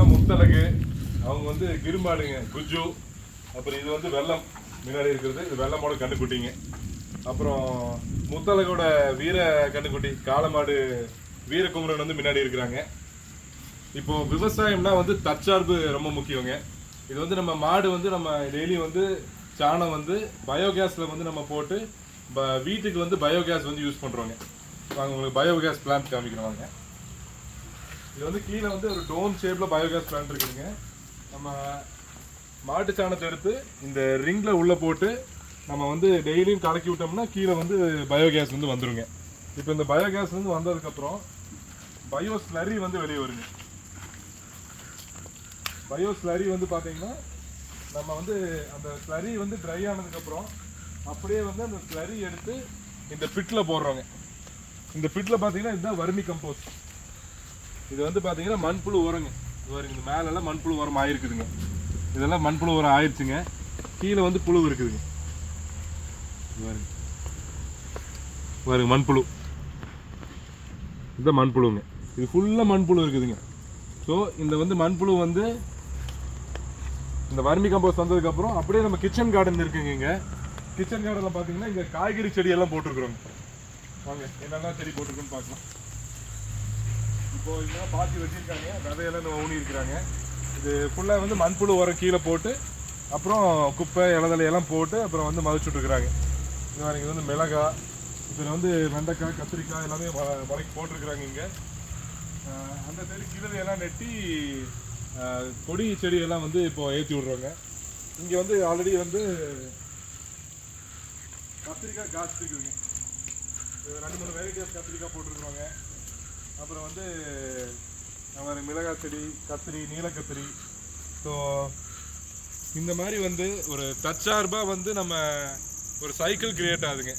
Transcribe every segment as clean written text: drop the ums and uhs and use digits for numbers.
இவங்கெல்லாம் முத்தலகு, அவங்க வந்து கிருமாடுங்க குஜு. அப்புறம் இது வந்து வெள்ளம் முன்னாடி இருக்கிறது, இது வெள்ளமோட கண்டுக்குட்டிங்க. அப்புறம் முத்தலகோட வீர கண்டுக்குட்டி காளமாடு வீரகுமரன் வந்து முன்னாடி இருக்கிறாங்க. இப்போ விவசாயம்னா வந்து தற்சார்பு ரொம்ப முக்கியங்க. இது வந்து நம்ம மாடு வந்து நம்ம டெய்லி வந்து சாணம் வந்து பயோகேஸில் வந்து நம்ம போட்டு வீட்டுக்கு வந்து பயோகேஸ் வந்து யூஸ் பண்ணுறோங்க. வாங்க உங்களுக்கு பயோகேஸ் பிளான்ட் காமிக்கிறோம் வாங்க. இது வந்து கீழே வந்து ஒரு டோன் ஷேப்பில் பயோகேஸ் பிளான்ட் இருக்குதுங்க. நம்ம மாட்டு சாணத்தை எடுத்து இந்த ரிங்கில் உள்ளே போட்டு நம்ம வந்து டெய்லியும் கலக்கி விட்டோம்னா கீழே வந்து பயோகேஸ் வந்து வந்துடுங்க. இப்போ இந்த பயோகேஸ் வந்து வந்ததுக்கப்புறம் பயோ ஸ்லரி வந்து வெளியே வருங்க. பயோ ஸ்லரி வந்து பார்த்தீங்கன்னா நம்ம வந்து அந்த ஸ்லரி வந்து ட்ரை ஆனதுக்கப்புறம் அப்படியே வந்து அந்த ஸ்லரி எடுத்து இந்த பிட்டில் போடுறோங்க. இந்த பிட்டில் பார்த்தீங்கன்னா இதுதான் வர்மி கம்போஸ்ட். இது வந்து பார்த்தீங்கன்னா மண்புழு உரங்க. இந்த மேலெல்லாம் மண்புழு உரம் ஆயிருக்குதுங்க. இதெல்லாம் மண்புழு உரம் ஆயிடுச்சுங்க. கீழே வந்து புழு இருக்குதுங்க. பாருங்க மண்புழு, இதுதான் மண்புழுங்க. இது ஃபுல்லாக மண்புழு இருக்குதுங்க. ஸோ இந்த வந்து மண்புழு வந்து இந்த வர்மி கம்போஸ்ட் வந்ததுக்கப்புறம் அப்படியே நம்ம கிச்சன் கார்டன் இருக்குங்க. இங்கே கிச்சன் கார்டனில் பார்த்தீங்கன்னா இங்கே காய்கறி செடியெல்லாம் போட்டிருக்குறோங்க. வாங்க என்னெல்லாம் செடி போட்டிருக்குன்னு பார்க்கலாம். இப்போ இதெல்லாம் பாத்தி வச்சுருக்காங்க, விதையெல்லாம் ஊனி இருக்கிறாங்க. இது ஃபுல்லாக வந்து மண்புழு உரம் கீழே போட்டு அப்புறம் குப்பை இலதலையெல்லாம் போட்டு அப்புறம் வந்து மதிச்சுட்ருக்குறாங்க. இது வந்து மிளகாய், இதில் வந்து வெண்டைக்காய் கத்திரிக்காய் எல்லாமே முளைக்கு போட்டிருக்கிறாங்க. இங்கே அந்த சைடு கிழவையெல்லாம் நெட்டி கொடி செடியெல்லாம் வந்து இப்போ ஏற்றி விட்றாங்க. இங்கே வந்து ஆல்ரெடி வந்து கத்திரிக்காய் காசு இருக்குதுங்க. 2-3 வெரைட்டிஸ் கத்திரிக்காய் போட்டிருக்குறாங்க. அப்புறம் வந்து மிளகாய் செடி, கத்திரி, நீலக்கத்திரி. ஸோ இந்த மாதிரி வந்து ஒரு தற்சார்பாக வந்து நம்ம ஒரு சைக்கிள் கிரியேட் ஆகுதுங்க.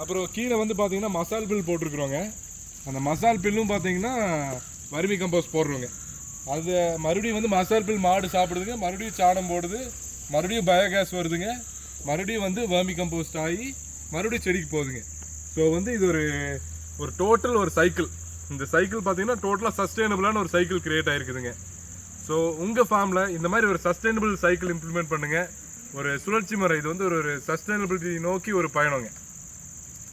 அப்புறம் கீழே வந்து பார்த்தீங்கன்னா மசால் பில் போட்டிருக்குறோங்க. அந்த மசால் பில்லும் பார்த்தீங்கன்னா வர்மி கம்போஸ்ட் போடுறோங்க. அது மறுபடியும் வந்து மசால் பில் மாடு சாப்பிடுதுங்க, மறுபடியும் சாணம் போடுது, மறுபடியும் பயோகேஸ் வருதுங்க, மறுபடியும் வந்து வர்மி கம்போஸ்ட் ஆகி மறுபடியும் செடிக்கு போகுதுங்க. ஸோ வந்து இது ஒரு டோட்டல் ஒரு சைக்கிள். இந்த சைக்கிள் பார்த்தீங்கன்னா டோட்டலாக சஸ்டைனபிளான ஒரு சைக்கிள் கிரியேட் ஆகிருக்குதுங்க. ஸோ உங்கள் ஃபார்மில் இந்த மாதிரி ஒரு சஸ்டைனபிள் சைக்கிள் இம்ப்ளிமெண்ட் பண்ணுங்கள். ஒரு சுழற்சி முறை, இது வந்து ஒரு சஸ்டைனபிலிட்டி நோக்கி ஒரு பயணங்க.